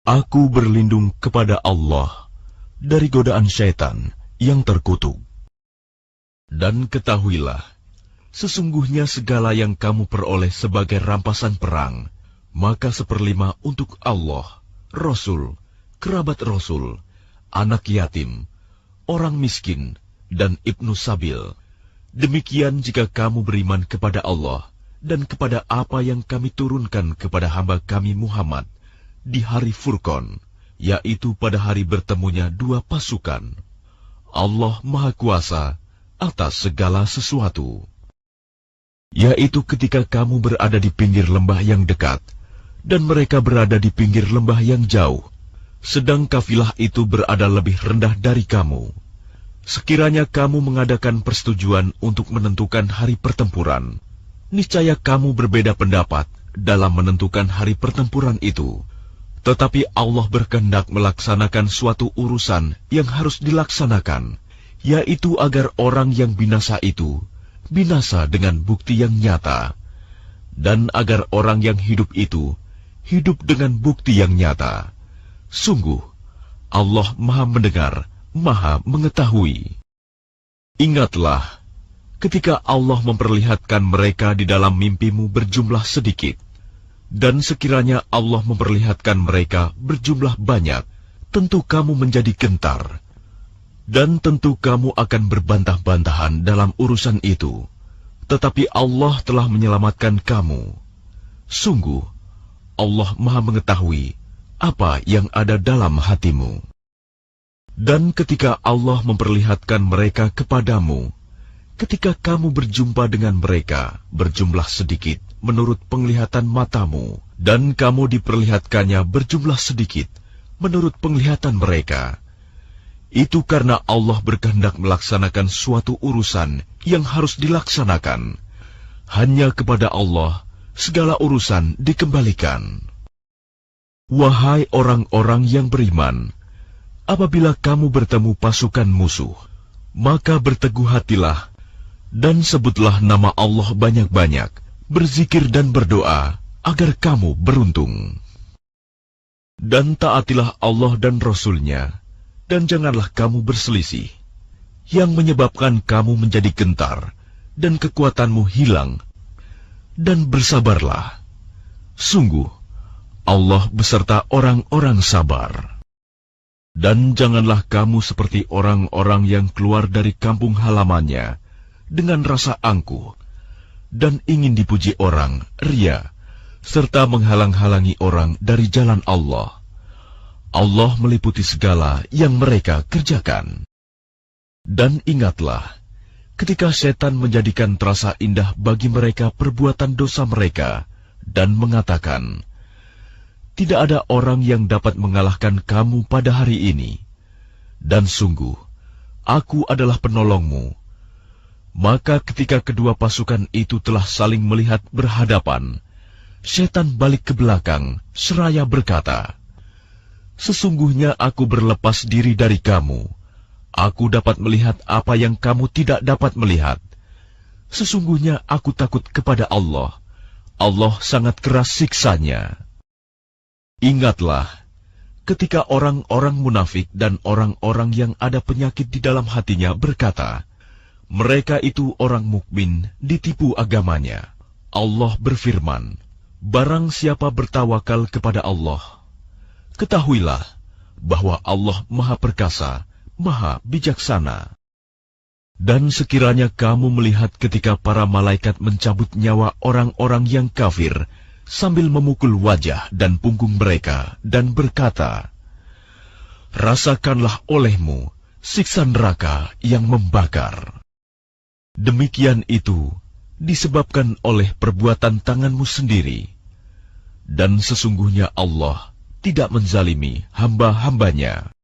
Aku berlindung kepada Allah dari godaan syaitan yang terkutuk. Dan ketahuilah, sesungguhnya segala yang kamu peroleh sebagai rampasan perang, maka 1/5 untuk Allah, Rasul, kerabat Rasul, anak yatim, orang miskin, dan ibnu sabil. Demikian jika kamu beriman kepada Allah dan kepada apa yang kami turunkan kepada hamba kami Muhammad di hari Furqan, yaitu pada hari bertemunya dua pasukan. Allah Maha Kuasa atas segala sesuatu. Yaitu ketika kamu berada di pinggir lembah yang dekat, dan mereka berada di pinggir lembah yang jauh, sedang kafilah itu berada lebih rendah dari kamu. Sekiranya kamu mengadakan persetujuan untuk menentukan hari pertempuran, niscaya kamu berbeda pendapat dalam menentukan hari pertempuran itu. Tetapi Allah berkehendak melaksanakan suatu urusan yang harus dilaksanakan, yaitu agar orang yang binasa itu binasa dengan bukti yang nyata, dan agar orang yang hidup itu hidup dengan bukti yang nyata. Sungguh, Allah Maha Mendengar, Maha Mengetahui. Ingatlah, ketika Allah memperlihatkan mereka di dalam mimpimu berjumlah sedikit, dan sekiranya Allah memperlihatkan mereka berjumlah banyak, tentu kamu menjadi gentar, dan tentu kamu akan berbantah-bantahan dalam urusan itu. Tetapi Allah telah menyelamatkan kamu. Sungguh, Allah Maha Mengetahui apa yang ada dalam hatimu. Dan ketika Allah memperlihatkan mereka kepadamu, ketika kamu berjumpa dengan mereka berjumlah sedikit menurut penglihatan matamu, dan kamu diperlihatkannya berjumlah sedikit menurut penglihatan mereka, itu karena Allah berkehendak melaksanakan suatu urusan yang harus dilaksanakan. Hanya kepada Allah segala urusan dikembalikan. Wahai orang-orang yang beriman, apabila kamu bertemu pasukan musuh, maka berteguh hatilah dan sebutlah nama Allah banyak-banyak, berzikir dan berdoa agar kamu beruntung. Dan taatilah Allah dan Rasul-Nya, dan janganlah kamu berselisih, yang menyebabkan kamu menjadi gentar dan kekuatanmu hilang. Dan bersabarlah. Sungguh, Allah beserta orang-orang sabar. Dan janganlah kamu seperti orang-orang yang keluar dari kampung halamannya dengan rasa angkuh, dan ingin dipuji orang, ria, serta menghalang-halangi orang dari jalan Allah. Allah meliputi segala yang mereka kerjakan. Dan ingatlah, ketika setan menjadikan terasa indah bagi mereka perbuatan dosa mereka, dan mengatakan, tidak ada orang yang dapat mengalahkan kamu pada hari ini, dan sungguh, aku adalah penolongmu. Maka ketika kedua pasukan itu telah saling melihat berhadapan, setan balik ke belakang seraya berkata, sesungguhnya aku berlepas diri dari kamu. Aku dapat melihat apa yang kamu tidak dapat melihat. Sesungguhnya aku takut kepada Allah. Allah sangat keras siksanya. Ingatlah, ketika orang-orang munafik dan orang-orang yang ada penyakit di dalam hatinya berkata, mereka itu orang mukmin ditipu agamanya. Allah berfirman, barang siapa bertawakal kepada Allah, ketahuilah bahwa Allah Maha Perkasa, Maha Bijaksana. Dan sekiranya kamu melihat ketika para malaikat mencabut nyawa orang-orang yang kafir sambil memukul wajah dan punggung mereka dan berkata, rasakanlah olehmu siksa neraka yang membakar. Demikian itu disebabkan oleh perbuatan tanganmu sendiri. Dan sesungguhnya Allah tidak menzalimi hamba-hambanya.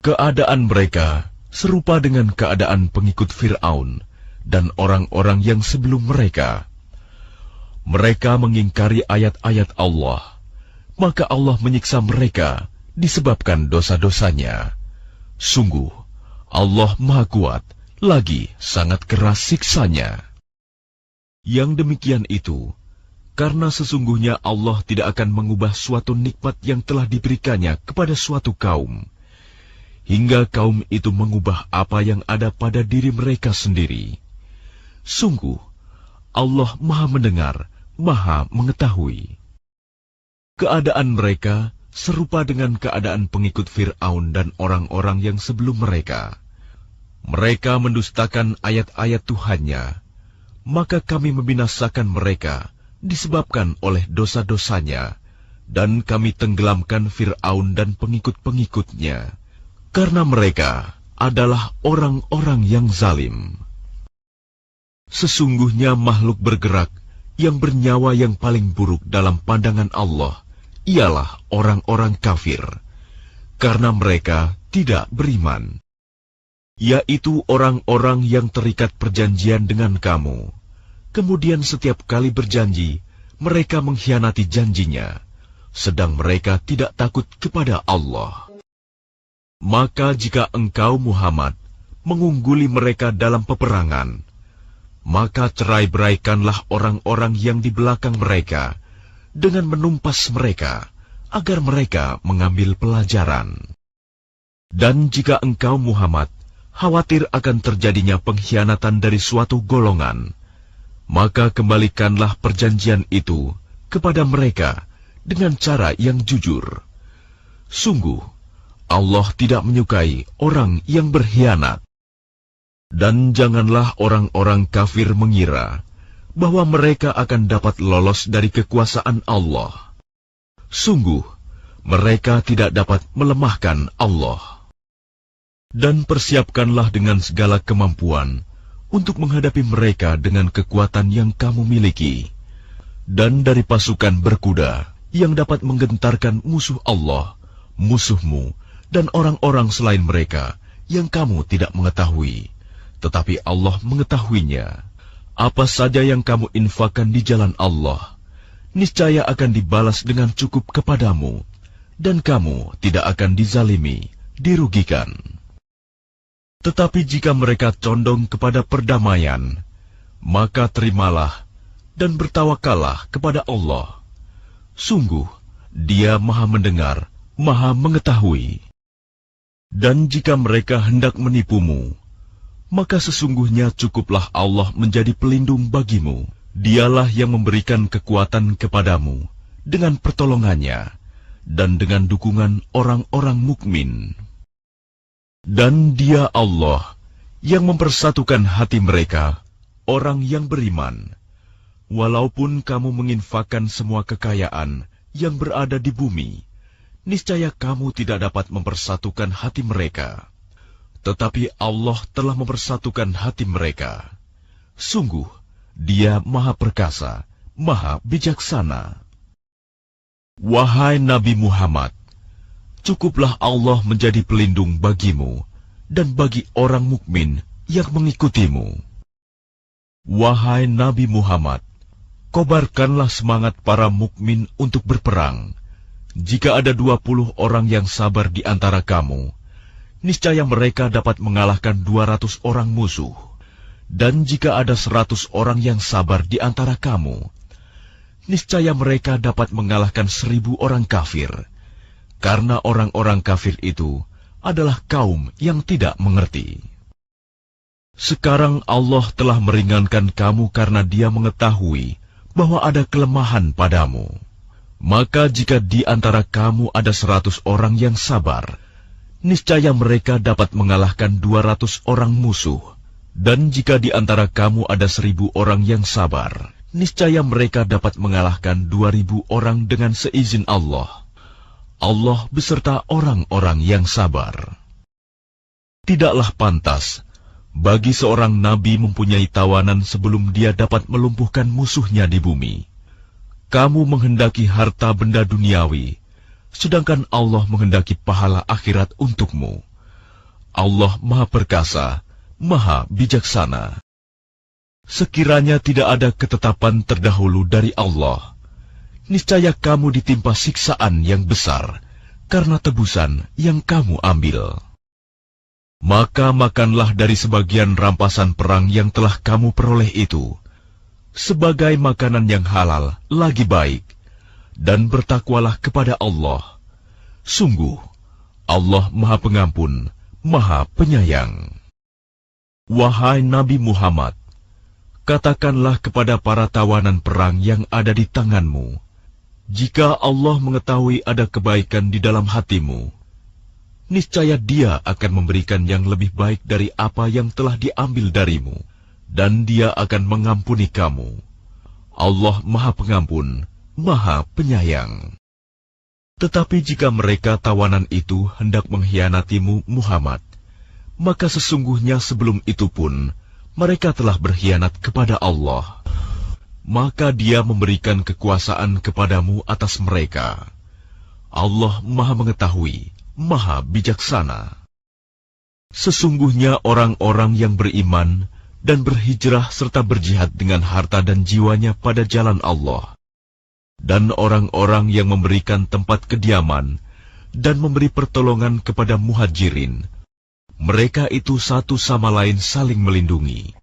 Keadaan mereka serupa dengan keadaan pengikut Fir'aun dan orang-orang yang sebelum mereka. Mereka mengingkari ayat-ayat Allah, maka Allah menyiksa mereka disebabkan dosa-dosanya. Sungguh, Allah Maha Kuat, lagi sangat keras siksanya. Yang demikian itu, Karena sesungguhnya Allah tidak akan mengubah suatu nikmat yang telah diberikannya kepada suatu kaum, hingga kaum itu mengubah apa yang ada pada diri mereka sendiri. Sungguh, Allah Maha Mendengar, Maha Mengetahui. Keadaan mereka serupa dengan keadaan pengikut Fir'aun dan orang-orang yang sebelum mereka. Mereka mendustakan ayat-ayat Tuhannya, maka kami membinasakan mereka disebabkan oleh dosa-dosanya, dan kami tenggelamkan Fir'aun dan pengikut-pengikutnya, karena mereka adalah orang-orang yang zalim. Sesungguhnya makhluk bergerak yang bernyawa yang paling buruk dalam pandangan Allah ialah orang-orang kafir, karena mereka tidak beriman, yaitu orang-orang yang terikat perjanjian dengan kamu. Kemudian setiap kali berjanji, mereka mengkhianati janjinya, sedang mereka tidak takut kepada Allah. Maka jika engkau Muhammad mengungguli mereka dalam peperangan, maka cerai-beraikanlah orang-orang yang di belakang mereka dengan menumpas mereka, agar mereka mengambil pelajaran. Dan jika engkau Muhammad khawatir akan terjadinya pengkhianatan dari suatu golongan, maka kembalikanlah perjanjian itu kepada mereka dengan cara yang jujur. Sungguh, Allah tidak menyukai orang yang berkhianat. Dan janganlah orang-orang kafir mengira bahwa mereka akan dapat lolos dari kekuasaan Allah. Sungguh, mereka tidak dapat melemahkan Allah. Dan persiapkanlah dengan segala kemampuan untuk menghadapi mereka dengan kekuatan yang kamu miliki, dan dari pasukan berkuda yang dapat menggentarkan musuh Allah, musuhmu, dan orang-orang selain mereka yang kamu tidak mengetahui, tetapi Allah mengetahuinya. Apa saja yang kamu infakkan di jalan Allah, niscaya akan dibalas dengan cukup kepadamu, dan kamu tidak akan dizalimi, dirugikan. Tetapi jika mereka condong kepada perdamaian, maka terimalah dan bertawakallah kepada Allah. Sungguh, Dia Maha Mendengar, Maha Mengetahui. Dan jika mereka hendak menipumu, maka sesungguhnya cukuplah Allah menjadi pelindung bagimu. Dialah yang memberikan kekuatan kepadamu dengan pertolongannya dan dengan dukungan orang-orang mukmin. Dan Dia Allah yang mempersatukan hati mereka, orang yang beriman. Walaupun kamu menginfakkan semua kekayaan yang berada di bumi, niscaya kamu tidak dapat mempersatukan hati mereka. Tetapi Allah telah mempersatukan hati mereka. Sungguh, Dia Maha Perkasa, Maha Bijaksana. Wahai Nabi Muhammad, cukuplah Allah menjadi pelindung bagimu dan bagi orang mukmin yang mengikutimu. Wahai Nabi Muhammad, kobarkanlah semangat para mukmin untuk berperang. Jika ada 20 orang yang sabar di antara kamu, niscaya mereka dapat mengalahkan 200 orang musuh. Dan jika ada 100 orang yang sabar di antara kamu, niscaya mereka dapat mengalahkan 1000 orang kafir. Karena orang-orang kafir itu adalah kaum yang tidak mengerti. Sekarang Allah telah meringankan kamu karena Dia mengetahui bahwa ada kelemahan padamu. Maka jika di antara kamu ada 100 orang yang sabar, niscaya mereka dapat mengalahkan 200 orang musuh. Dan jika di antara kamu ada 1000 orang yang sabar, niscaya mereka dapat mengalahkan 2000 orang dengan seizin Allah. Allah beserta orang-orang yang sabar. Tidaklah pantas bagi seorang nabi mempunyai tawanan sebelum dia dapat melumpuhkan musuhnya di bumi. Kamu menghendaki harta benda duniawi, sedangkan Allah menghendaki pahala akhirat untukmu. Allah Maha Perkasa, Maha Bijaksana. Sekiranya tidak ada ketetapan terdahulu dari Allah, niscaya kamu ditimpa siksaan yang besar karena tebusan yang kamu ambil. Maka makanlah dari sebagian rampasan perang yang telah kamu peroleh itu, sebagai makanan yang halal lagi baik, dan bertakwalah kepada Allah. Sungguh, Allah Maha Pengampun, Maha Penyayang. Wahai Nabi Muhammad, katakanlah kepada para tawanan perang yang ada di tanganmu, jika Allah mengetahui ada kebaikan di dalam hatimu, niscaya Dia akan memberikan yang lebih baik dari apa yang telah diambil darimu, dan Dia akan mengampuni kamu. Allah Maha Pengampun, Maha Penyayang. Tetapi jika mereka tawanan itu hendak mengkhianatimu, Muhammad, maka sesungguhnya sebelum itu pun mereka telah berkhianat kepada Allah. Maka Dia memberikan kekuasaan kepadamu atas mereka. Allah Maha Mengetahui, Maha Bijaksana. Sesungguhnya orang-orang yang beriman dan berhijrah serta berjihad dengan harta dan jiwanya pada jalan Allah, dan orang-orang yang memberikan tempat kediaman dan memberi pertolongan kepada muhajirin, mereka itu satu sama lain saling melindungi.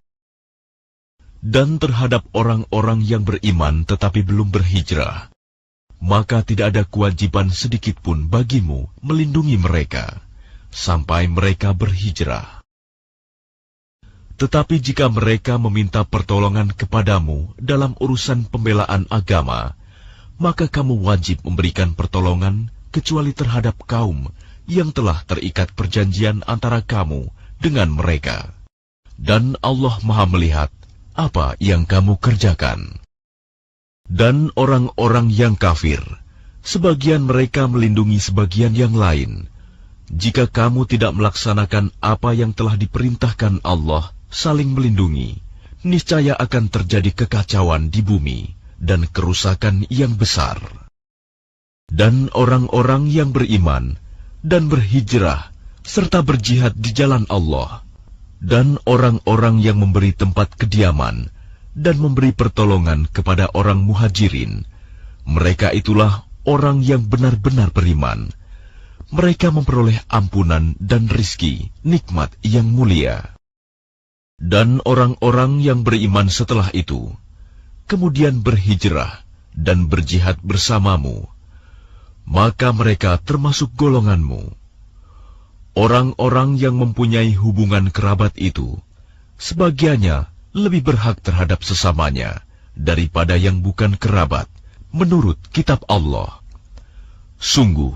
Dan terhadap orang-orang yang beriman tetapi belum berhijrah, maka tidak ada kewajiban sedikitpun bagimu melindungi mereka sampai mereka berhijrah. Tetapi jika mereka meminta pertolongan kepadamu dalam urusan pembelaan agama, maka kamu wajib memberikan pertolongan kecuali terhadap kaum yang telah terikat perjanjian antara kamu dengan mereka. Dan Allah Maha melihat apa yang kamu kerjakan. Dan orang-orang yang kafir, sebagian mereka melindungi sebagian yang lain. Jika kamu tidak melaksanakan apa yang telah diperintahkan Allah, saling melindungi, niscaya akan terjadi kekacauan di bumi dan kerusakan yang besar. Dan orang-orang yang beriman dan berhijrah serta berjihad di jalan Allah, dan orang-orang yang memberi tempat kediaman dan memberi pertolongan kepada orang muhajirin, mereka itulah orang yang benar-benar beriman. Mereka memperoleh ampunan dan rizki, nikmat yang mulia. Dan orang-orang yang beriman setelah itu, kemudian berhijrah dan berjihad bersamamu, maka mereka termasuk golonganmu. Orang-orang yang mempunyai hubungan kerabat itu, sebagiannya lebih berhak terhadap sesamanya daripada yang bukan kerabat, menurut kitab Allah. Sungguh,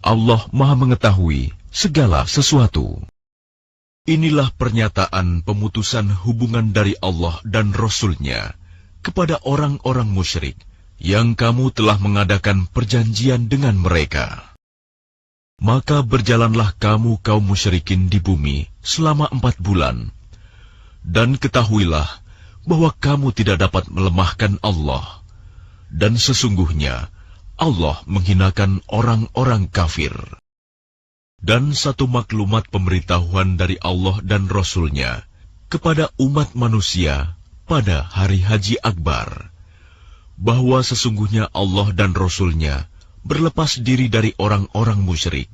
Allah Maha Mengetahui segala sesuatu. Inilah pernyataan pemutusan hubungan dari Allah dan Rasul-Nya kepada orang-orang musyrik yang kamu telah mengadakan perjanjian dengan mereka. Maka berjalanlah kamu kaum musyrikin di bumi selama 4 bulan, dan ketahuilah bahwa kamu tidak dapat melemahkan Allah, dan sesungguhnya Allah menghinakan orang-orang kafir. Dan satu maklumat pemberitahuan dari Allah dan Rasul-Nya kepada umat manusia pada hari Haji Akbar, bahwa sesungguhnya Allah dan Rasul-Nya berlepas diri dari orang-orang musyrik.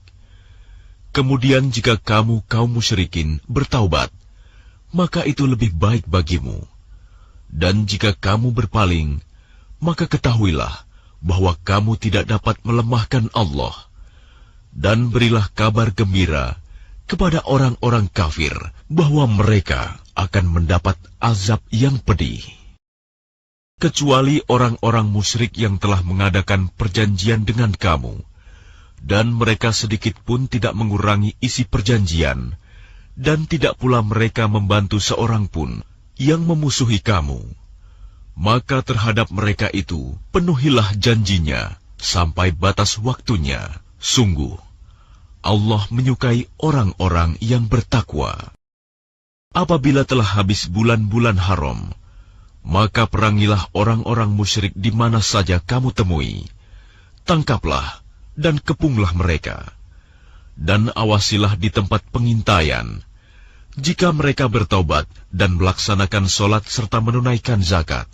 Kemudian jika kamu kaum musyrikin bertaubat, maka itu lebih baik bagimu. Dan jika kamu berpaling, maka ketahuilah bahwa kamu tidak dapat melemahkan Allah. Dan berilah kabar gembira kepada orang-orang kafir bahwa mereka akan mendapat azab yang pedih. Kecuali orang-orang musyrik yang telah mengadakan perjanjian dengan kamu, dan mereka sedikit pun tidak mengurangi isi perjanjian, dan tidak pula mereka membantu seorang pun yang memusuhi kamu. Maka terhadap mereka itu penuhilah janjinya sampai batas waktunya. Sungguh, Allah menyukai orang-orang yang bertakwa. Apabila telah habis bulan-bulan haram, maka perangilah orang-orang musyrik di mana saja kamu temui. Tangkaplah dan kepunglah mereka. Dan awasilah di tempat pengintaian. Jika mereka bertaubat dan melaksanakan sholat serta menunaikan zakat,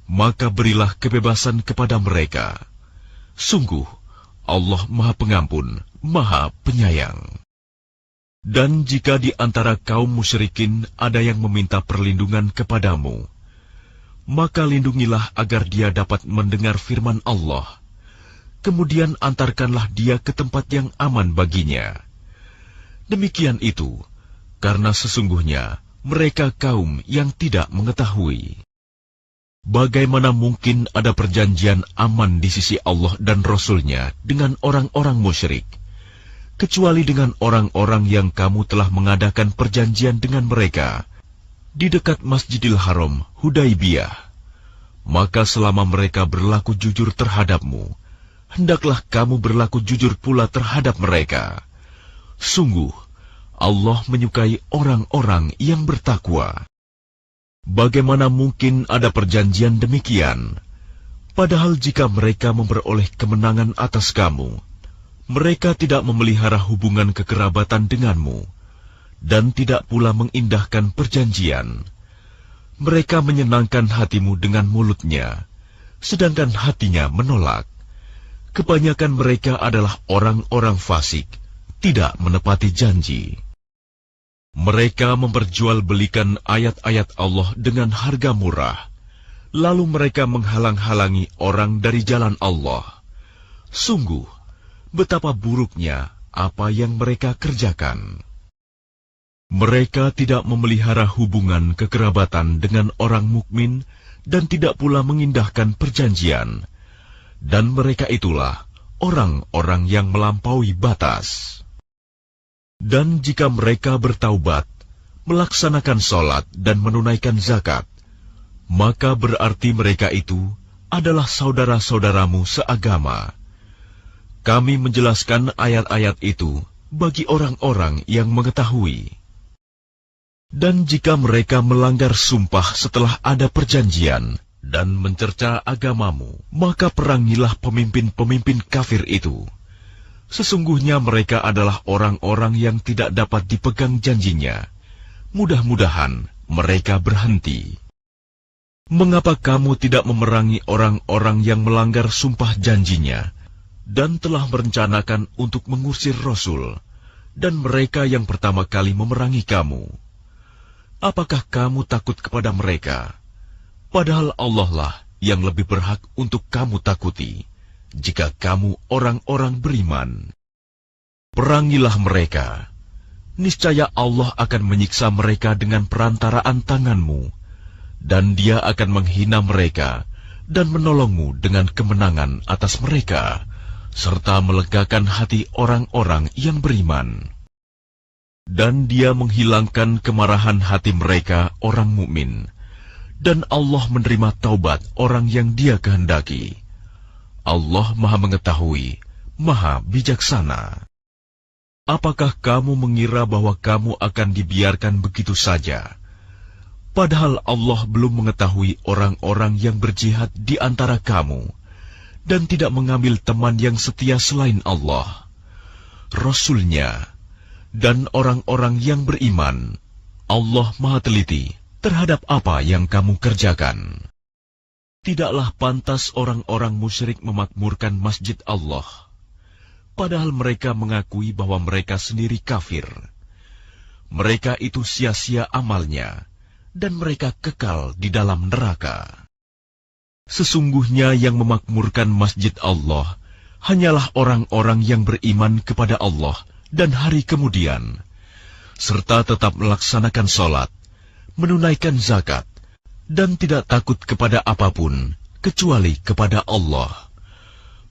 maka berilah kebebasan kepada mereka. Sungguh, Allah Maha Pengampun, Maha Penyayang. Dan jika di antara kaum musyrikin ada yang meminta perlindungan kepadamu, maka lindungilah agar dia dapat mendengar firman Allah. Kemudian antarkanlah dia ke tempat yang aman baginya. Demikian itu, karena sesungguhnya mereka kaum yang tidak mengetahui. Bagaimana mungkin ada perjanjian aman di sisi Allah dan Rasul-Nya dengan orang-orang musyrik, kecuali dengan orang-orang yang kamu telah mengadakan perjanjian dengan mereka di dekat Masjidil Haram, Hudaibiyah. Maka selama mereka berlaku jujur terhadapmu, hendaklah kamu berlaku jujur pula terhadap mereka. Sungguh, Allah menyukai orang-orang yang bertakwa. Bagaimana mungkin ada perjanjian demikian? Padahal jika mereka memperoleh kemenangan atas kamu, mereka tidak memelihara hubungan kekerabatan denganmu, dan tidak pula mengindahkan perjanjian. Mereka menyenangkan hatimu dengan mulutnya, sedangkan hatinya menolak. Kebanyakan mereka adalah orang-orang fasik, tidak menepati janji. Mereka memperjualbelikan ayat-ayat Allah dengan harga murah, lalu mereka menghalang-halangi orang dari jalan Allah. Sungguh, betapa buruknya apa yang mereka kerjakan. Mereka tidak memelihara hubungan kekerabatan dengan orang mukmin dan tidak pula mengindahkan perjanjian. Dan mereka itulah orang-orang yang melampaui batas. Dan jika mereka bertaubat, melaksanakan sholat dan menunaikan zakat, maka berarti mereka itu adalah saudara-saudaramu seagama. Kami menjelaskan ayat-ayat itu bagi orang-orang yang mengetahui. Dan jika mereka melanggar sumpah setelah ada perjanjian dan mencerca agamamu, maka perangilah pemimpin-pemimpin kafir itu. Sesungguhnya mereka adalah orang-orang yang tidak dapat dipegang janjinya. Mudah-mudahan mereka berhenti. Mengapa kamu tidak memerangi orang-orang yang melanggar sumpah janjinya dan telah merencanakan untuk mengusir Rasul dan mereka yang pertama kali memerangi kamu? Apakah kamu takut kepada mereka? Padahal Allah lah yang lebih berhak untuk kamu takuti, jika kamu orang-orang beriman. Perangilah mereka. Niscaya Allah akan menyiksa mereka dengan perantaraan tanganmu, dan Dia akan menghina mereka dan menolongmu dengan kemenangan atas mereka, serta melegakan hati orang-orang yang beriman. Dan Dia menghilangkan kemarahan hati mereka orang mukmin, dan Allah menerima taubat orang yang Dia kehendaki. Allah Maha Mengetahui, Maha Bijaksana. Apakah kamu mengira bahwa kamu akan dibiarkan begitu saja? Padahal Allah belum mengetahui orang-orang yang berjihad di antara kamu, dan tidak mengambil teman yang setia selain Allah, Rasul-Nya, dan orang-orang yang beriman. Allah Maha Teliti terhadap apa yang kamu kerjakan. Tidaklah pantas orang-orang musyrik memakmurkan masjid Allah, padahal mereka mengakui bahwa mereka sendiri kafir. Mereka itu sia-sia amalnya, dan mereka kekal di dalam neraka. Sesungguhnya yang memakmurkan masjid Allah hanyalah orang-orang yang beriman kepada Allah dan hari kemudian, serta tetap melaksanakan sholat, menunaikan zakat, dan tidak takut kepada apapun kecuali kepada Allah.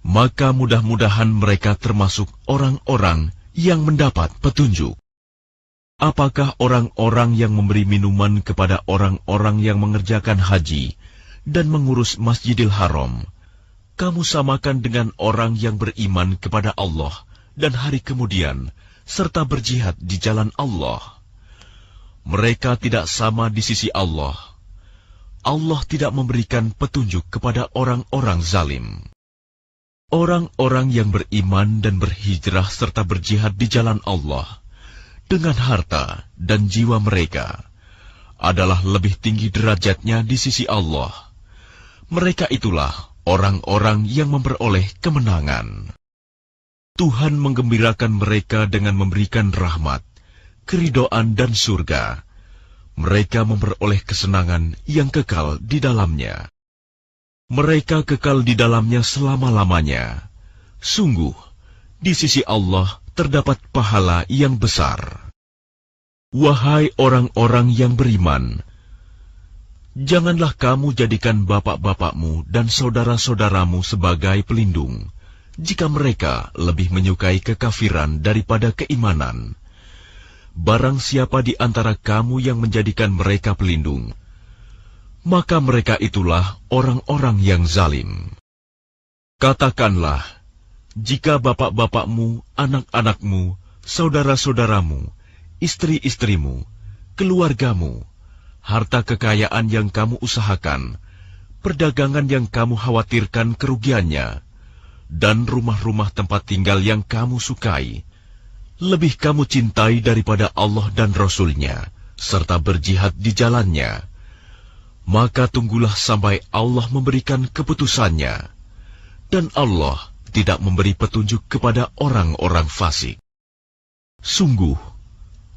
Maka mudah-mudahan mereka termasuk orang-orang yang mendapat petunjuk. Apakah orang-orang yang memberi minuman kepada orang-orang yang mengerjakan haji dan mengurus Masjidil Haram, kamu samakan dengan orang yang beriman kepada Allah dan hari kemudian, serta berjihad di jalan Allah? Mereka tidak sama di sisi Allah. Allah tidak memberikan petunjuk kepada orang-orang zalim. Orang-orang yang beriman dan berhijrah serta berjihad di jalan Allah dengan harta dan jiwa mereka adalah lebih tinggi derajatnya di sisi Allah. Mereka itulah orang-orang yang memperoleh kemenangan. Tuhan menggembirakan mereka dengan memberikan rahmat, keridhaan dan surga. mereka memperoleh kesenangan yang kekal di dalamnya. Mereka kekal di dalamnya selama-lamanya. Sungguh, di sisi Allah terdapat pahala yang besar. Wahai orang-orang yang beriman, janganlah kamu jadikan bapak-bapakmu dan saudara-saudaramu sebagai pelindung, jika mereka lebih menyukai kekafiran daripada keimanan. Barang siapa di antara kamu yang menjadikan mereka pelindung, maka mereka itulah orang-orang yang zalim. Katakanlah, jika bapak-bapakmu, anak-anakmu, saudara-saudaramu, istri-istrimu, keluargamu, harta kekayaan yang kamu usahakan, perdagangan yang kamu khawatirkan kerugiannya, dan rumah-rumah tempat tinggal yang kamu sukai, lebih kamu cintai daripada Allah dan Rasul-Nya, serta berjihad di jalannya, maka tunggulah sampai Allah memberikan keputusannya, dan Allah tidak memberi petunjuk kepada orang-orang fasik. Sungguh,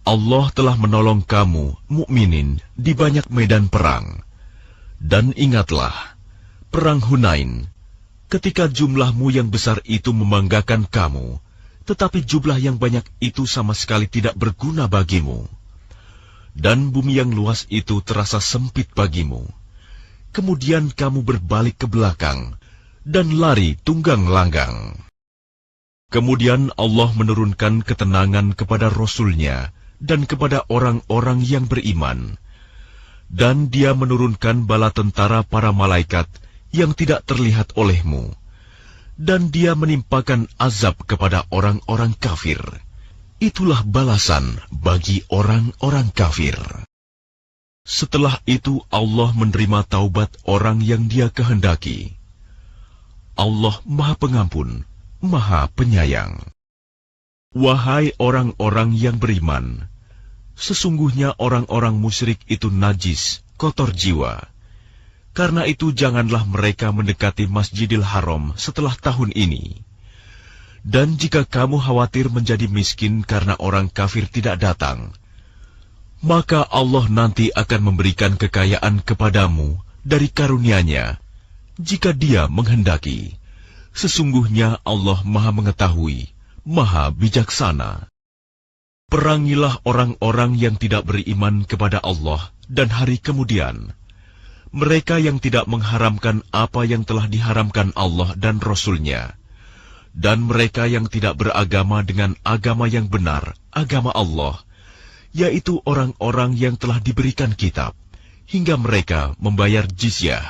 Allah telah menolong kamu, mukminin, di banyak medan perang. Dan ingatlah, perang Hunain, ketika jumlahmu yang besar itu membanggakan kamu, tetapi jumlah yang banyak itu sama sekali tidak berguna bagimu. Dan bumi yang luas itu terasa sempit bagimu. Kemudian kamu berbalik ke belakang, dan lari tunggang langgang. Kemudian Allah menurunkan ketenangan kepada Rasul-Nya, dan kepada orang-orang yang beriman, dan Dia menurunkan bala tentara para malaikat yang tidak terlihat olehmu, dan Dia menimpakan azab kepada orang-orang kafir. Itulah balasan bagi orang-orang kafir. Setelah itu Allah menerima taubat orang yang Dia kehendaki. Allah Maha Pengampun, Maha Penyayang. Wahai orang-orang yang beriman, sesungguhnya orang-orang musyrik itu najis, kotor jiwa. Karena itu janganlah mereka mendekati Masjidil Haram setelah tahun ini. Dan jika kamu khawatir menjadi miskin karena orang kafir tidak datang, maka Allah nanti akan memberikan kekayaan kepadamu dari karunia-Nya, jika Dia menghendaki. Sesungguhnya Allah Maha Mengetahui, Maha Bijaksana. Perangilah orang-orang yang tidak beriman kepada Allah dan hari kemudian, mereka yang tidak mengharamkan apa yang telah diharamkan Allah dan Rasul-Nya, dan mereka yang tidak beragama dengan agama yang benar, agama Allah, yaitu orang-orang yang telah diberikan kitab, hingga mereka membayar jizyah,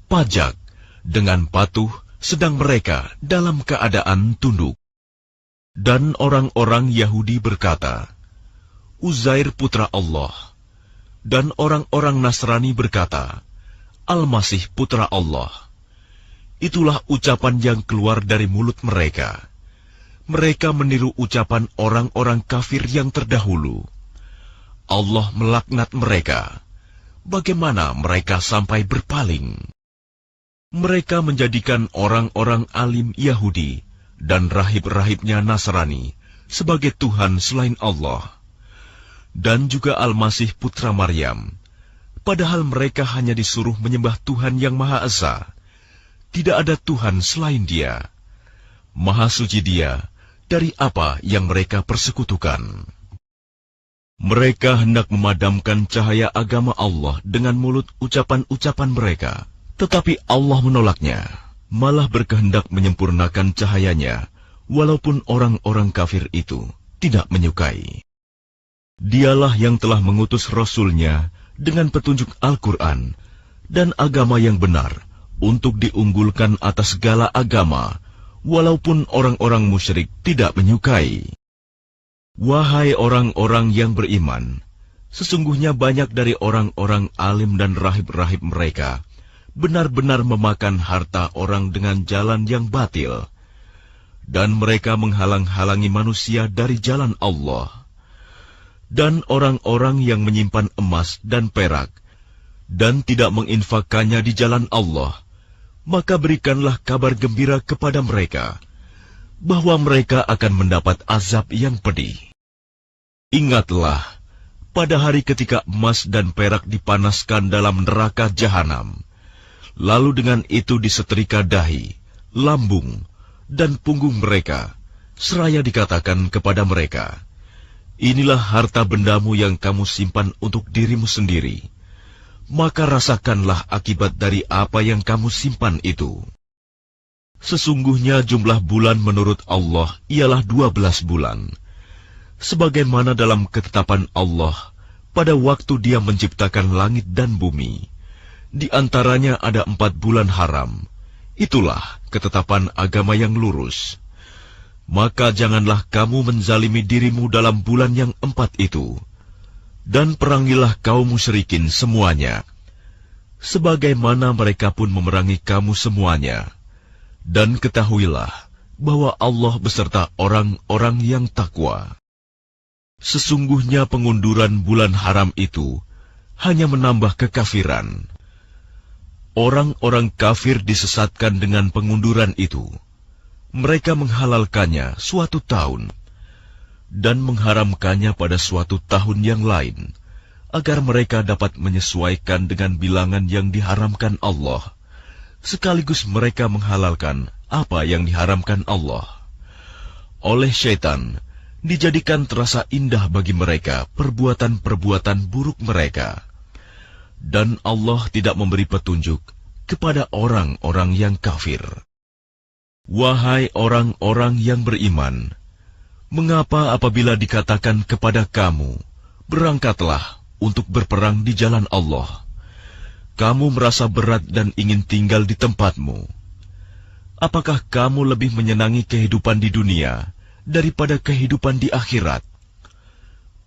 pajak, dengan patuh, sedang mereka dalam keadaan tunduk. Dan orang-orang Yahudi berkata, Uzair putra Allah. Dan orang-orang Nasrani berkata, Al-Masih putra Allah. Itulah ucapan yang keluar dari mulut mereka. Mereka meniru ucapan orang-orang kafir yang terdahulu. Allah melaknat mereka. Bagaimana mereka sampai berpaling? Mereka menjadikan orang-orang alim Yahudi dan rahib-rahibnya Nasrani sebagai Tuhan selain Allah, dan juga Al-Masih putra Maryam, padahal mereka hanya disuruh menyembah Tuhan yang Maha Esa. Tidak ada Tuhan selain Dia. Maha suci Dia dari apa yang mereka persekutukan. Mereka hendak memadamkan cahaya agama Allah dengan mulut ucapan-ucapan mereka, tetapi Allah menolaknya, malah berkehendak menyempurnakan cahayanya, walaupun orang-orang kafir itu tidak menyukai. Dialah yang telah mengutus Rasul-Nya dengan petunjuk Al-Quran dan agama yang benar untuk diunggulkan atas segala agama, walaupun orang-orang musyrik tidak menyukai. Wahai orang-orang yang beriman, sesungguhnya banyak dari orang-orang alim dan rahib-rahib mereka benar-benar memakan harta orang dengan jalan yang batil, dan mereka menghalang-halangi manusia dari jalan Allah. Dan orang-orang yang menyimpan emas dan perak, dan tidak menginfakkannya di jalan Allah, maka berikanlah kabar gembira kepada mereka, bahwa mereka akan mendapat azab yang pedih. Ingatlah, pada hari ketika emas dan perak dipanaskan dalam neraka jahanam, lalu dengan itu disetrika dahi, lambung, dan punggung mereka, seraya dikatakan kepada mereka, inilah harta bendamu yang kamu simpan untuk dirimu sendiri, maka rasakanlah akibat dari apa yang kamu simpan itu. Sesungguhnya jumlah bulan menurut Allah ialah 12 bulan, sebagaimana dalam ketetapan Allah pada waktu Dia menciptakan langit dan bumi. Di antaranya ada 4 bulan haram. Itulah ketetapan agama yang lurus. Maka janganlah kamu menzalimi dirimu dalam bulan yang 4 itu, dan perangilah kaum musyrikin semuanya, sebagaimana mereka pun memerangi kamu semuanya. Dan ketahuilah bahwa Allah beserta orang-orang yang takwa. Sesungguhnya pengunduran bulan haram itu hanya menambah kekafiran. Orang-orang kafir disesatkan dengan pengunduran itu. Mereka menghalalkannya suatu tahun dan mengharamkannya pada suatu tahun yang lain, agar mereka dapat menyesuaikan dengan bilangan yang diharamkan Allah, sekaligus mereka menghalalkan apa yang diharamkan Allah. Oleh syaitan dijadikan terasa indah bagi mereka perbuatan-perbuatan buruk mereka, dan Allah tidak memberi petunjuk kepada orang-orang yang kafir. Wahai orang-orang yang beriman, mengapa apabila dikatakan kepada kamu, berangkatlah untuk berperang di jalan Allah, kamu merasa berat dan ingin tinggal di tempatmu? Apakah kamu lebih menyenangi kehidupan di dunia daripada kehidupan di akhirat?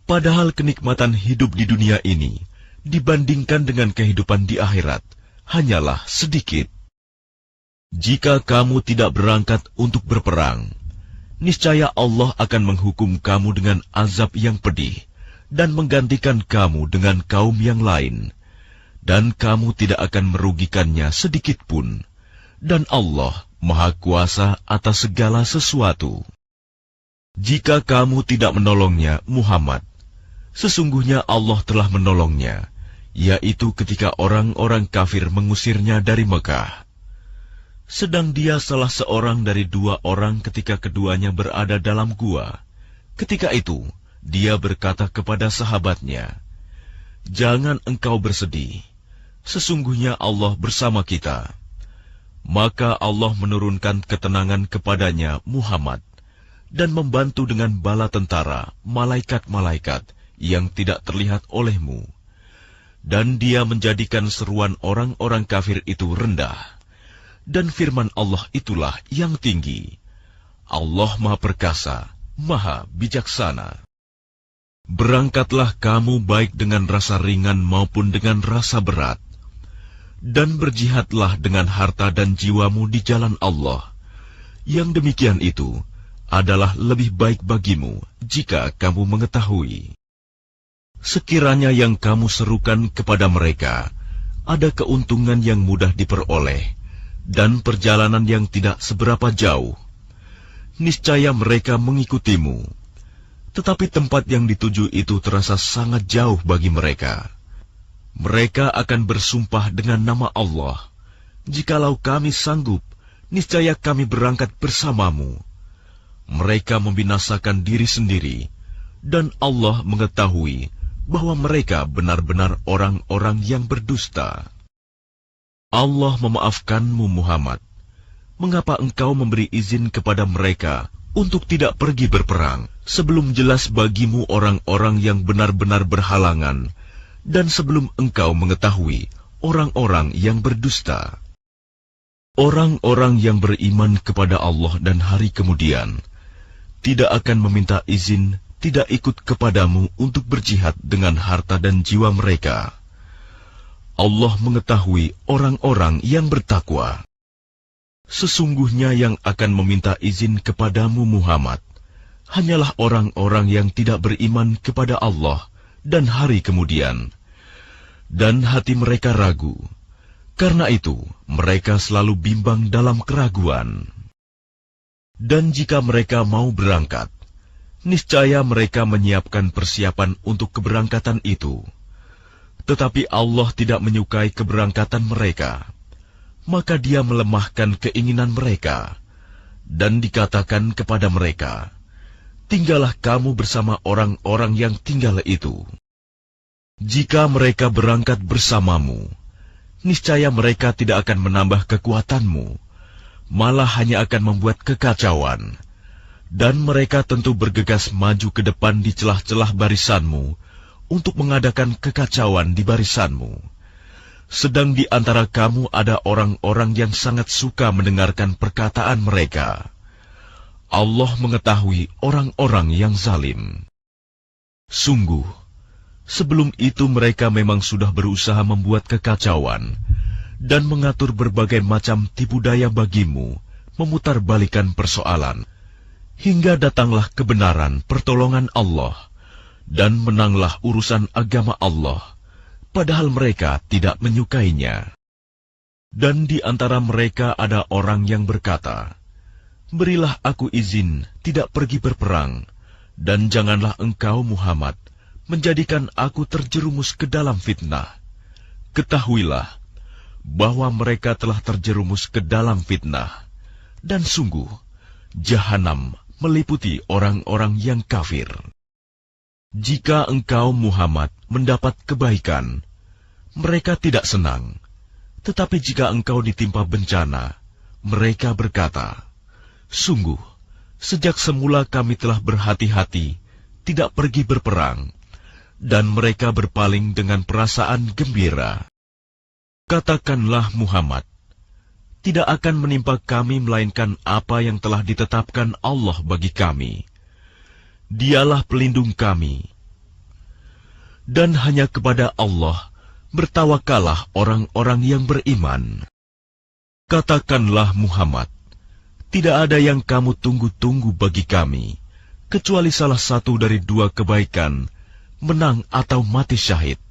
Padahal kenikmatan hidup di dunia ini dibandingkan dengan kehidupan di akhirat hanyalah sedikit. Jika kamu tidak berangkat untuk berperang, niscaya Allah akan menghukum kamu dengan azab yang pedih dan menggantikan kamu dengan kaum yang lain, dan kamu tidak akan merugikannya sedikit pun, dan Allah Maha Kuasa atas segala sesuatu. Jika kamu tidak menolongnya, Muhammad, sesungguhnya Allah telah menolongnya, yaitu ketika orang-orang kafir mengusirnya dari Mekah. Sedang dia salah seorang dari 2 orang ketika keduanya berada dalam gua. Ketika itu, dia berkata kepada sahabatnya, "Jangan engkau bersedih, sesungguhnya Allah bersama kita." Maka Allah menurunkan ketenangan kepadanya, Muhammad, dan membantu dengan bala tentara, malaikat-malaikat yang tidak terlihat olehmu. Dan dia menjadikan seruan orang-orang kafir itu rendah. Dan firman Allah itulah yang tinggi. Allah Maha Perkasa, Maha Bijaksana. Berangkatlah kamu baik dengan rasa ringan maupun dengan rasa berat, dan berjihadlah dengan harta dan jiwamu di jalan Allah. Yang demikian itu adalah lebih baik bagimu jika kamu mengetahui. Sekiranya yang kamu serukan kepada mereka ada keuntungan yang mudah diperoleh dan perjalanan yang tidak seberapa jauh, niscaya mereka mengikutimu. Tetapi tempat yang dituju itu terasa sangat jauh bagi mereka. Mereka akan bersumpah dengan nama Allah, "Jikalau kami sanggup, niscaya kami berangkat bersamamu." Mereka membinasakan diri sendiri, dan Allah mengetahui bahwa mereka benar-benar orang-orang yang berdusta. Allah memaafkanmu, Muhammad. Mengapa engkau memberi izin kepada mereka untuk tidak pergi berperang, sebelum jelas bagimu orang-orang yang benar-benar berhalangan, dan sebelum engkau mengetahui orang-orang yang berdusta? Orang-orang yang beriman kepada Allah dan hari kemudian tidak akan meminta izin tidak ikut kepadamu untuk berjihad dengan harta dan jiwa mereka. Allah mengetahui orang-orang yang bertakwa. Sesungguhnya yang akan meminta izin kepadamu, Muhammad, hanyalah orang-orang yang tidak beriman kepada Allah dan hari kemudian, dan hati mereka ragu. Karena itu, mereka selalu bimbang dalam keraguan. Dan jika mereka mau berangkat, Niscaya mereka menyiapkan persiapan untuk keberangkatan itu. Tetapi Allah tidak menyukai keberangkatan mereka. Maka Dia melemahkan keinginan mereka. Dan dikatakan kepada mereka, tinggallah kamu bersama orang-orang yang tinggal itu. Jika mereka berangkat bersamamu, niscaya mereka tidak akan menambah kekuatanmu, malah hanya akan membuat kekacauan. Dan mereka tentu bergegas maju ke depan di celah-celah barisanmu untuk mengadakan kekacauan di barisanmu. Sedang di antara kamu ada orang-orang yang sangat suka mendengarkan perkataan mereka. Allah mengetahui orang-orang yang zalim. Sungguh, sebelum itu mereka memang sudah berusaha membuat kekacauan dan mengatur berbagai macam tipu daya bagimu, memutarbalikan persoalan. Hingga datanglah kebenaran pertolongan Allah, dan menanglah urusan agama Allah, padahal mereka tidak menyukainya. Dan di antara mereka ada orang yang berkata, berilah aku izin tidak pergi berperang, dan janganlah engkau Muhammad menjadikan aku terjerumus ke dalam fitnah. Ketahuilah bahwa mereka telah terjerumus ke dalam fitnah, dan sungguh Jahanam meliputi orang-orang yang kafir. Jika engkau Muhammad mendapat kebaikan, mereka tidak senang. Tetapi jika engkau ditimpa bencana, mereka berkata, sungguh, sejak semula kami telah berhati-hati tidak pergi berperang, dan mereka berpaling dengan perasaan gembira. Katakanlah Muhammad, tidak akan menimpa kami melainkan apa yang telah ditetapkan Allah bagi kami. Dialah pelindung kami. Dan hanya kepada Allah bertawakallah orang-orang yang beriman. Katakanlah Muhammad, tidak ada yang kamu tunggu-tunggu bagi kami, kecuali salah satu dari dua kebaikan, menang atau mati syahid.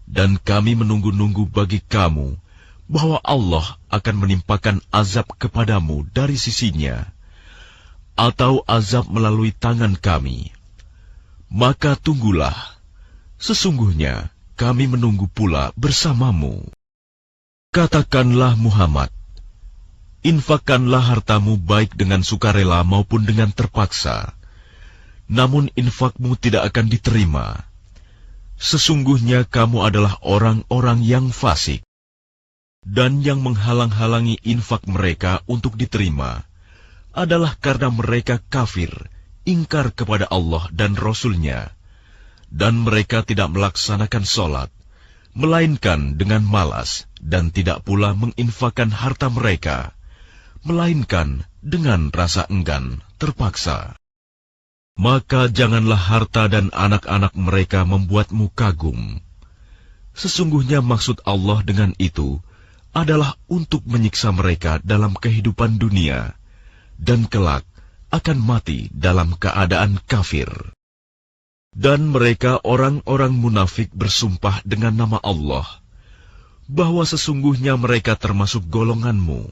Dan kami menunggu-nunggu bagi kamu, bahwa Allah akan menimpakan azab kepadamu dari sisinya, atau azab melalui tangan kami. Maka tunggulah, sesungguhnya kami menunggu pula bersamamu. Katakanlah Muhammad, infakkanlah hartamu baik dengan sukarela maupun dengan terpaksa, namun infakmu tidak akan diterima. Sesungguhnya kamu adalah orang-orang yang fasik. Dan yang menghalang-halangi infak mereka untuk diterima adalah karena mereka kafir, ingkar kepada Allah dan Rasul-Nya, dan mereka tidak melaksanakan sholat, melainkan dengan malas, dan tidak pula menginfakkan harta mereka, melainkan dengan rasa enggan, terpaksa. Maka janganlah harta dan anak-anak mereka membuatmu kagum. Sesungguhnya maksud Allah dengan itu adalah untuk menyiksa mereka dalam kehidupan dunia, dan kelak akan mati dalam keadaan kafir. Dan mereka orang-orang munafik bersumpah dengan nama Allah, bahwa sesungguhnya mereka termasuk golonganmu,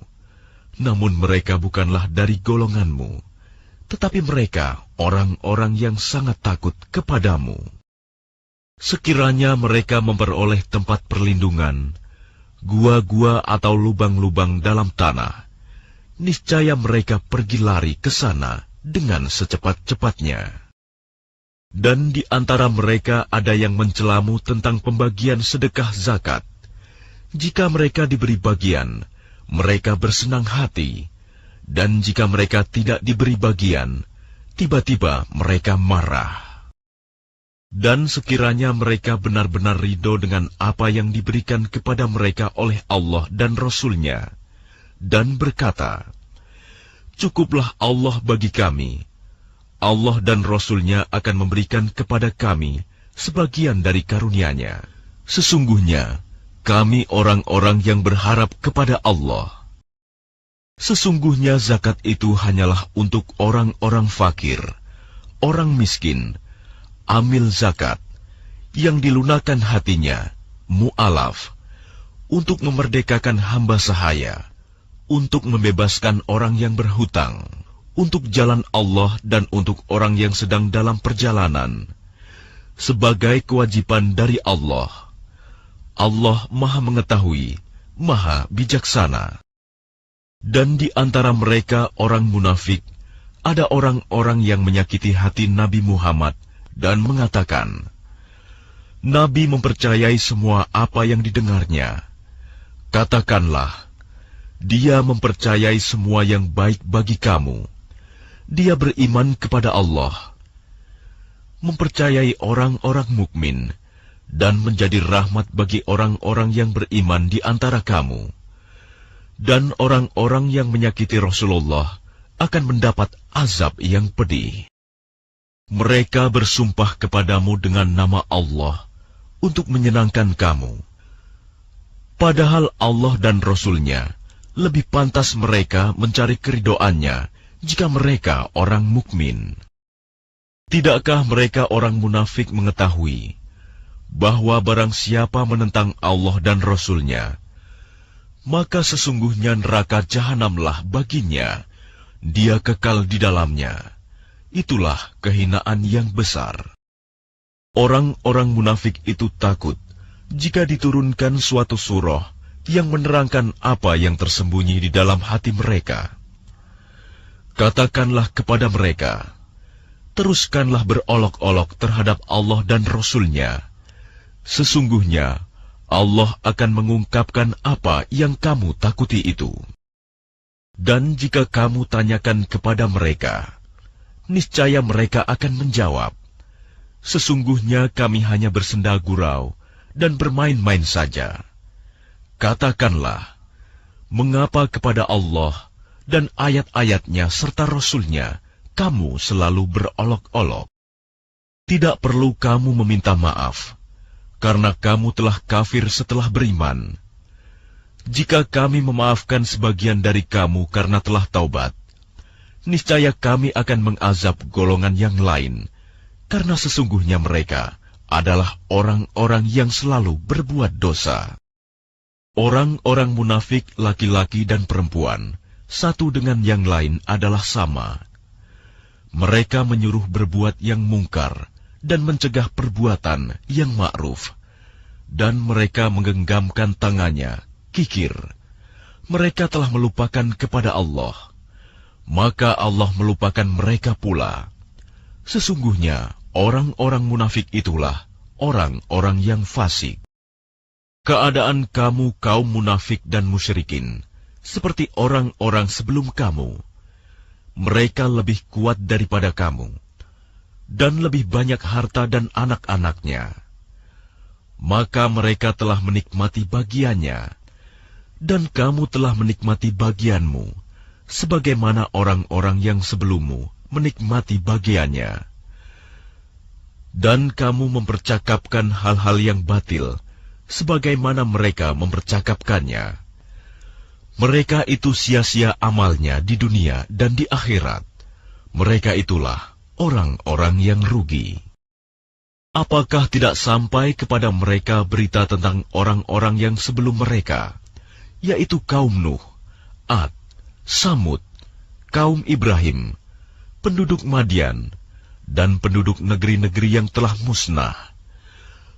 namun mereka bukanlah dari golonganmu, tetapi mereka orang-orang yang sangat takut kepadamu. Sekiranya mereka memperoleh tempat perlindungan, gua-gua atau lubang-lubang dalam tanah, niscaya mereka pergi lari ke sana dengan secepat-cepatnya. Dan di antara mereka ada yang mencelamu tentang pembagian sedekah zakat. Jika mereka diberi bagian, mereka bersenang hati, dan jika mereka tidak diberi bagian, tiba-tiba mereka marah. Dan sekiranya mereka benar-benar ridho dengan apa yang diberikan kepada mereka oleh Allah dan Rasul-Nya, dan berkata, cukuplah Allah bagi kami, Allah dan Rasul-Nya akan memberikan kepada kami sebagian dari karunia-Nya. Sesungguhnya, kami orang-orang yang berharap kepada Allah. Sesungguhnya zakat itu hanyalah untuk orang-orang fakir, orang miskin, amil zakat, yang dilunakkan hatinya, mu'alaf, untuk memerdekakan hamba sahaya, untuk membebaskan orang yang berhutang, untuk jalan Allah dan untuk orang yang sedang dalam perjalanan, sebagai kewajiban dari Allah. Allah Maha Mengetahui, Maha Bijaksana. Dan di antara mereka orang munafik, ada orang-orang yang menyakiti hati Nabi Muhammad dan mengatakan, Nabi mempercayai semua apa yang didengarnya. Katakanlah, dia mempercayai semua yang baik bagi kamu. Dia beriman kepada Allah, mempercayai orang-orang mukmin, dan menjadi rahmat bagi orang-orang yang beriman di antara kamu. Dan orang-orang yang menyakiti Rasulullah akan mendapat azab yang pedih. Mereka bersumpah kepadamu dengan nama Allah untuk menyenangkan kamu. Padahal Allah dan Rasul-Nya lebih pantas mereka mencari keridhoannya jika mereka orang mukmin. Tidakkah mereka orang munafik mengetahui bahwa barang siapa menentang Allah dan Rasul-Nya, maka sesungguhnya neraka jahanamlah baginya, dia kekal di dalamnya. Itulah kehinaan yang besar. Orang-orang munafik itu takut jika diturunkan suatu surah yang menerangkan apa yang tersembunyi di dalam hati mereka. Katakanlah kepada mereka, teruskanlah berolok-olok terhadap Allah dan Rasul-Nya. Sesungguhnya Allah akan mengungkapkan apa yang kamu takuti itu. Dan jika kamu tanyakan kepada mereka, niscaya mereka akan menjawab, sesungguhnya kami hanya bersenda gurau dan bermain-main saja. Katakanlah, mengapa kepada Allah dan ayat-ayatnya serta Rasul-Nya kamu selalu berolok-olok? Tidak perlu kamu meminta maaf, karena kamu telah kafir setelah beriman. Jika kami memaafkan sebagian dari kamu karena telah taubat, niscaya kami akan mengazab golongan yang lain, karena sesungguhnya mereka adalah orang-orang yang selalu berbuat dosa. Orang-orang munafik laki-laki dan perempuan, satu dengan yang lain adalah sama. Mereka menyuruh berbuat yang mungkar dan mencegah perbuatan yang ma'ruf, dan mereka menggenggamkan tangannya, kikir. Mereka telah melupakan kepada Allah, maka Allah melupakan mereka pula. Sesungguhnya orang-orang munafik itulah orang-orang yang fasik. Keadaan kamu kaum munafik dan musyrikin seperti orang-orang sebelum kamu. Mereka lebih kuat daripada kamu, dan lebih banyak harta dan anak-anaknya. Maka mereka telah menikmati bagiannya, dan kamu telah menikmati bagianmu, sebagaimana orang-orang yang sebelummu menikmati bagiannya. Dan kamu mempercakapkan hal-hal yang batil, sebagaimana mereka mempercakapkannya. Mereka itu sia-sia amalnya di dunia dan di akhirat. Mereka itulah orang-orang yang rugi. Apakah tidak sampai kepada mereka berita tentang orang-orang yang sebelum mereka, yaitu kaum Nuh, Ad, Samud, kaum Ibrahim, penduduk Madian, dan penduduk negeri-negeri yang telah musnah?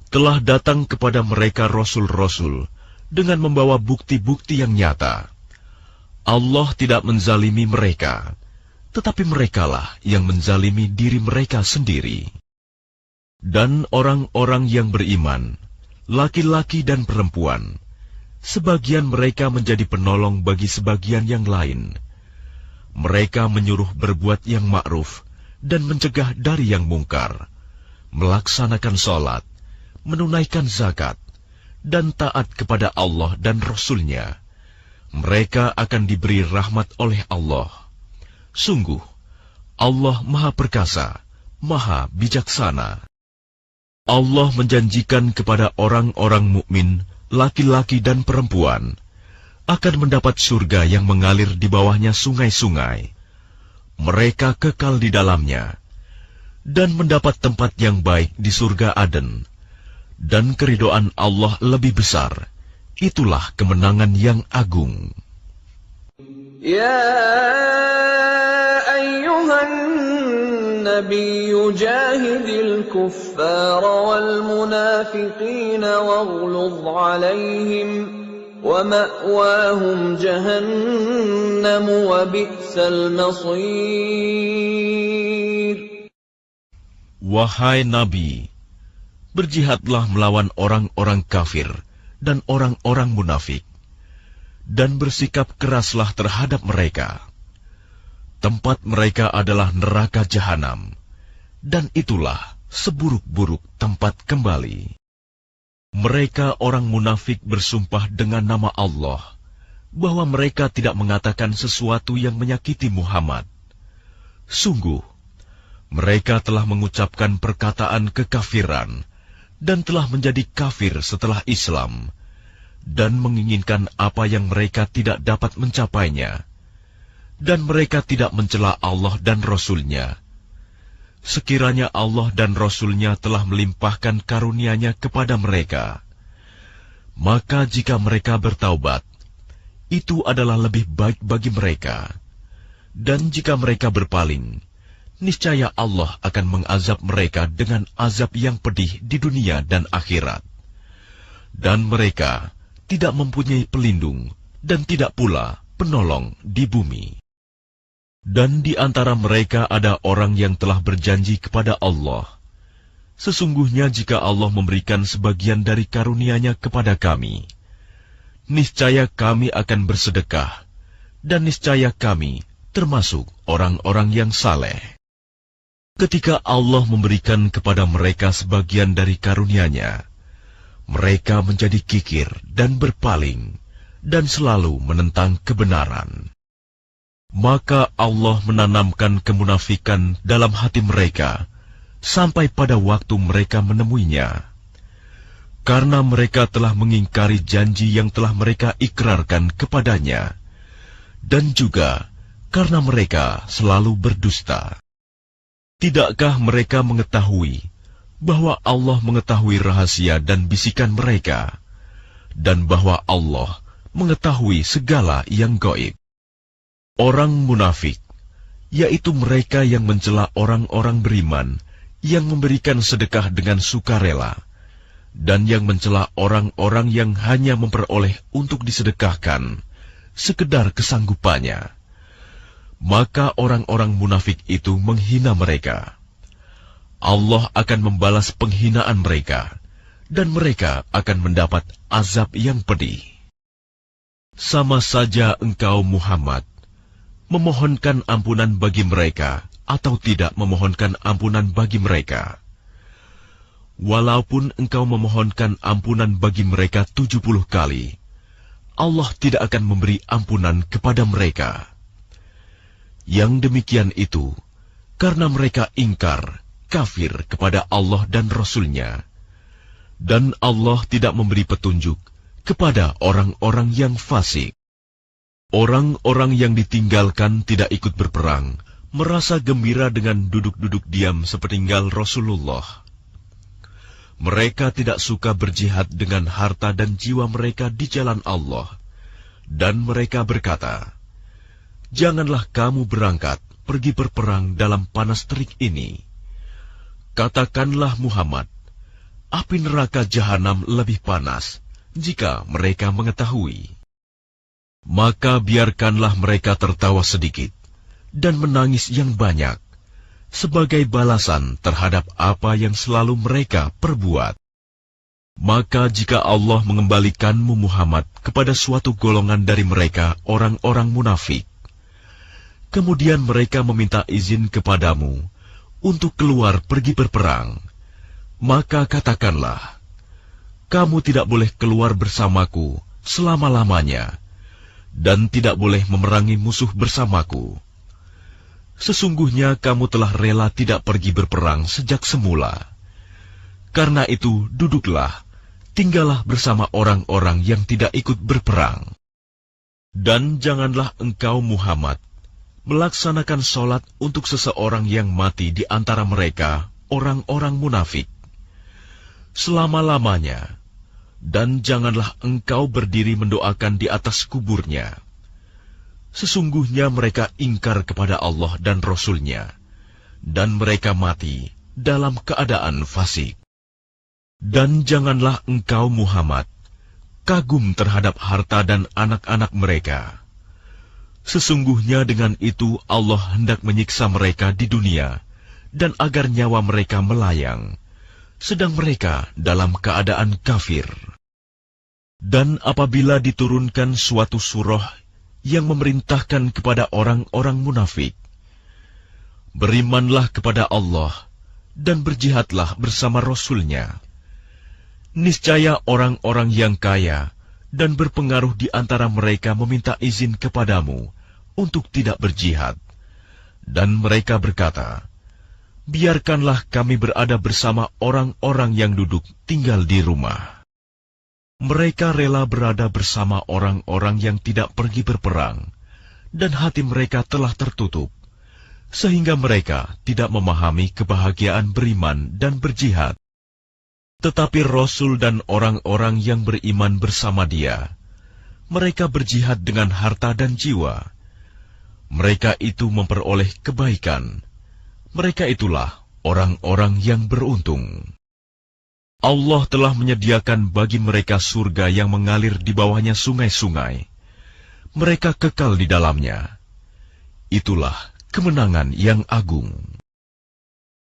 Telah datang kepada mereka rasul-rasul dengan membawa bukti-bukti yang nyata. Allah tidak menzalimi mereka, tetapi merekalah yang menzalimi diri mereka sendiri. Dan orang-orang yang beriman, laki-laki dan perempuan, sebagian mereka menjadi penolong bagi sebagian yang lain. Mereka menyuruh berbuat yang ma'ruf dan mencegah dari yang mungkar, melaksanakan sholat, menunaikan zakat, dan taat kepada Allah dan Rasul-Nya. Mereka akan diberi rahmat oleh Allah. Sungguh, Allah Maha Perkasa, Maha Bijaksana. Allah menjanjikan kepada orang-orang mukmin, laki-laki dan perempuan, akan mendapat surga yang mengalir di bawahnya sungai-sungai. Mereka kekal di dalamnya, dan mendapat tempat yang baik di surga Aden. Dan keridhaan Allah lebih besar. Itulah kemenangan yang agung. Ya النبي جاهد الكفار والمنافقين واغلظ عليهم ومأواهم جهنم وبئس المصير. Wahai Nabi, berjihadlah melawan orang-orang kafir dan orang-orang munafik, dan bersikap keraslah terhadap mereka. Tempat mereka adalah neraka jahanam, dan itulah seburuk-buruk tempat kembali. Mereka orang munafik bersumpah dengan nama Allah, bahwa mereka tidak mengatakan sesuatu yang menyakiti Muhammad. Sungguh, mereka telah mengucapkan perkataan kekafiran, dan telah menjadi kafir setelah Islam, dan menginginkan apa yang mereka tidak dapat mencapainya, dan mereka tidak mencela Allah dan Rasul-Nya. Sekiranya Allah dan Rasul-Nya telah melimpahkan karunia-Nya kepada mereka, maka jika mereka bertaubat, itu adalah lebih baik bagi mereka. Dan jika mereka berpaling, niscaya Allah akan mengazab mereka dengan azab yang pedih di dunia dan akhirat. Dan mereka tidak mempunyai pelindung dan tidak pula penolong di bumi. Dan di antara mereka ada orang yang telah berjanji kepada Allah, sesungguhnya jika Allah memberikan sebagian dari karunia-Nya kepada kami, niscaya kami akan bersedekah, dan niscaya kami termasuk orang-orang yang saleh. Ketika Allah memberikan kepada mereka sebagian dari karunia-Nya, mereka menjadi kikir dan berpaling, dan selalu menentang kebenaran. Maka Allah menanamkan kemunafikan dalam hati mereka, sampai pada waktu mereka menemuinya. Karena mereka telah mengingkari janji yang telah mereka ikrarkan kepadanya, dan juga karena mereka selalu berdusta. Tidakkah mereka mengetahui bahwa Allah mengetahui rahasia dan bisikan mereka, dan bahwa Allah mengetahui segala yang gaib? Orang munafik, yaitu mereka yang mencela orang-orang beriman, yang memberikan sedekah dengan sukarela, dan yang mencela orang-orang yang hanya memperoleh untuk disedekahkan, sekedar kesanggupannya. Maka orang-orang munafik itu menghina mereka. Allah akan membalas penghinaan mereka, dan mereka akan mendapat azab yang pedih. Sama saja engkau Muhammad memohonkan ampunan bagi mereka atau tidak memohonkan ampunan bagi mereka. Walaupun engkau memohonkan ampunan bagi mereka 70 kali, Allah tidak akan memberi ampunan kepada mereka. Yang demikian itu karena mereka ingkar, kafir kepada Allah dan Rasul-Nya, dan Allah tidak memberi petunjuk kepada orang-orang yang fasik. Orang-orang yang ditinggalkan tidak ikut berperang, merasa gembira dengan duduk-duduk diam sepeninggal Rasulullah. Mereka tidak suka berjihad dengan harta dan jiwa mereka di jalan Allah, dan mereka berkata, "Janganlah kamu berangkat pergi berperang dalam panas terik ini." Katakanlah Muhammad, api neraka jahanam lebih panas jika mereka mengetahui. Maka biarkanlah mereka tertawa sedikit dan menangis yang banyak sebagai balasan terhadap apa yang selalu mereka perbuat. Maka jika Allah mengembalikanmu Muhammad kepada suatu golongan dari mereka orang-orang munafik, kemudian mereka meminta izin kepadamu untuk keluar pergi berperang, maka katakanlah, kamu tidak boleh keluar bersamaku selama-lamanya, dan tidak boleh memerangi musuh bersamaku. Sesungguhnya kamu telah rela tidak pergi berperang sejak semula. Karena itu duduklah, tinggallah bersama orang-orang yang tidak ikut berperang. Dan janganlah engkau Muhammad melaksanakan sholat untuk seseorang yang mati di antara mereka, orang-orang munafik, selama-lamanya. Dan janganlah engkau berdiri mendoakan di atas kuburnya. Sesungguhnya mereka ingkar kepada Allah dan Rasul-Nya, dan mereka mati dalam keadaan fasik. Dan janganlah engkau Muhammad kagum terhadap harta dan anak-anak mereka. Sesungguhnya dengan itu Allah hendak menyiksa mereka di dunia, dan agar nyawa mereka melayang, sedang mereka dalam keadaan kafir. Dan apabila diturunkan suatu surah yang memerintahkan kepada orang-orang munafik, berimanlah kepada Allah dan berjihadlah bersama Rasul-Nya. Niscaya orang-orang yang kaya dan berpengaruh di antara mereka meminta izin kepadamu untuk tidak berjihad. Dan mereka berkata, biarkanlah kami berada bersama orang-orang yang duduk tinggal di rumah. Mereka rela berada bersama orang-orang yang tidak pergi berperang, dan hati mereka telah tertutup, sehingga mereka tidak memahami kebahagiaan beriman dan berjihad. Tetapi Rasul dan orang-orang yang beriman bersama dia, mereka berjihad dengan harta dan jiwa. Mereka itu memperoleh kebaikan. Mereka itulah orang-orang yang beruntung. Allah telah menyediakan bagi mereka surga yang mengalir di bawahnya sungai-sungai. Mereka kekal di dalamnya. Itulah kemenangan yang agung.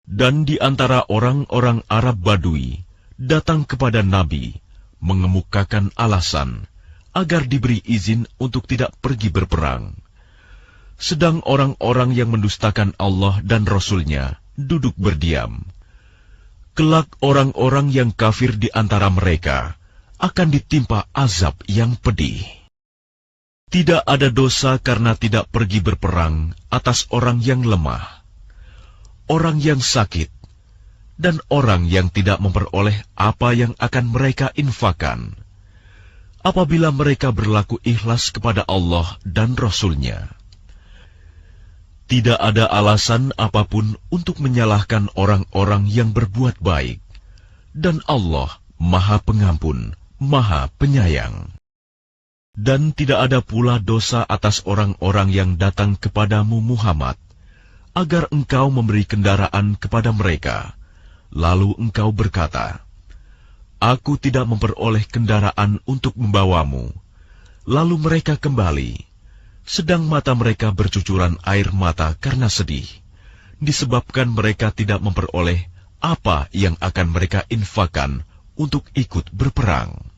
Dan di antara orang-orang Arab Badui datang kepada Nabi mengemukakan alasan agar diberi izin untuk tidak pergi berperang. Sedang orang-orang yang mendustakan Allah dan Rasul-Nya duduk berdiam. Kelak orang-orang yang kafir di antara mereka akan ditimpa azab yang pedih. Tidak ada dosa karena tidak pergi berperang atas orang yang lemah, orang yang sakit, dan orang yang tidak memperoleh apa yang akan mereka infakkan, apabila mereka berlaku ikhlas kepada Allah dan Rasul-Nya. Tidak ada alasan apapun untuk menyalahkan orang-orang yang berbuat baik, dan Allah Maha Pengampun, Maha Penyayang. Dan tidak ada pula dosa atas orang-orang yang datang kepadamu Muhammad, agar engkau memberi kendaraan kepada mereka, lalu engkau berkata, aku tidak memperoleh kendaraan untuk membawamu. Lalu mereka kembali, sedang mata mereka bercucuran air mata karena sedih, disebabkan mereka tidak memperoleh apa yang akan mereka infakkan untuk ikut berperang.